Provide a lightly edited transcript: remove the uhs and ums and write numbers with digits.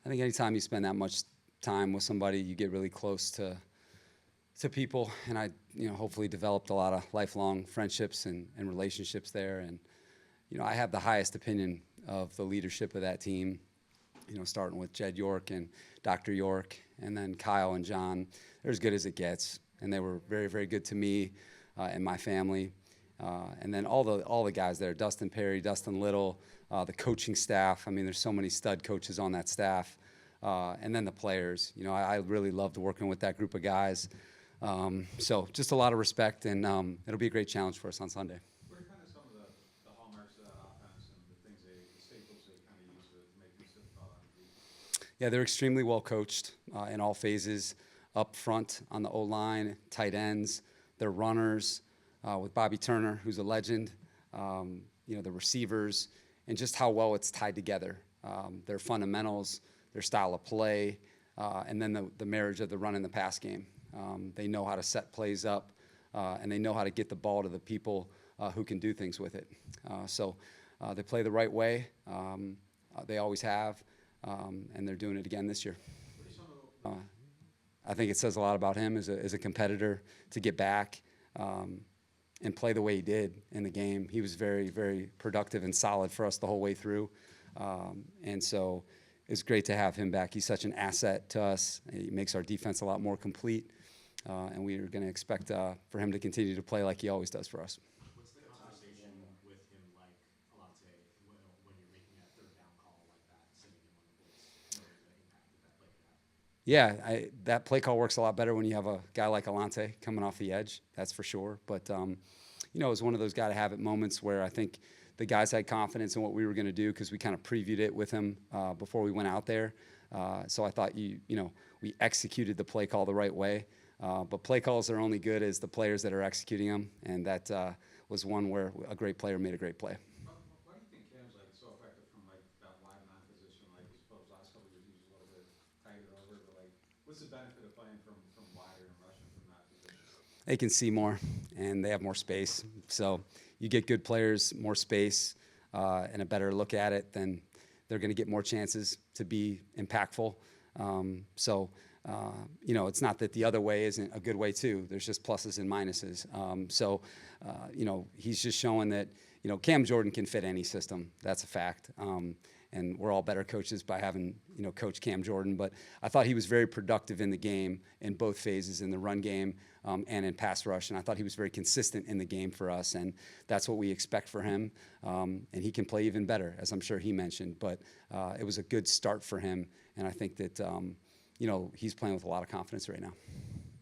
I think anytime you spend that much time with somebody, you get really close to people, and I, hopefully developed a lot of lifelong friendships and relationships there. And, I have the highest opinion of the leadership of that team, starting with Jed York and Dr. York, and then Kyle and John. They're as good as it gets, and they were very, very good to me and my family. And then all the guys there, Dustin Perry, Dustin Little, the coaching staff. I mean, there's so many stud coaches on that staff. And then the players. I really loved working with that group of guys. So just a lot of respect, and it'll be a great challenge for us on Sunday. What are kind of some of the hallmarks of that offense and the things the staples they kind of use to make things difficult on the defense? Yeah, they're extremely well coached in all phases, up front on the O-line, tight ends, their runners, with Bobby Turner, who's a legend, the receivers, and just how well it's tied together. Their fundamentals, their style of play, and then the marriage of the run and the pass game. They know how to set plays up, and they know how to get the ball to the people who can do things with it. So they play the right way. They always have, and they're doing it again this year. I think it says a lot about him as a competitor to get back and play the way he did in the game. He was very, very productive and solid for us the whole way through. And so it's great to have him back. He's such an asset to us. He makes our defense a lot more complete. And we are going to expect for him to continue to play like he always does for us. What's the conversation with him like, Alante, when you're making that third down call like that, sending him on the blitz, knowing the impact that play could have? Yeah, that play call works a lot better when you have a guy like Alante coming off the edge, that's for sure. But, it was one of those gotta-have-it moments where I think the guys had confidence in what we were going to do because we kind of previewed it with him before we went out there. So I thought, we executed the play call the right way. But play calls are only good as the players that are executing them, and that was one where a great player made a great play. Why do you think Cam's so effective from that wide nine position? I suppose last couple of years he was a little bit tighter over, but what's the benefit of playing from wider and rushing from that position? They can see more, and they have more space. So you get good players, more space, and a better look at it, then they're going to get more chances to be impactful. It's not that the other way isn't a good way too. There's just pluses and minuses. He's just showing that, Cam Jordan can fit any system. That's a fact. And we're all better coaches by having, Coach Cam Jordan. But I thought he was very productive in the game in both phases, in the run game and in pass rush. And I thought he was very consistent in the game for us. And that's what we expect for him. And he can play even better, as I'm sure he mentioned. But it was a good start for him. And I think that, he's playing with a lot of confidence right now.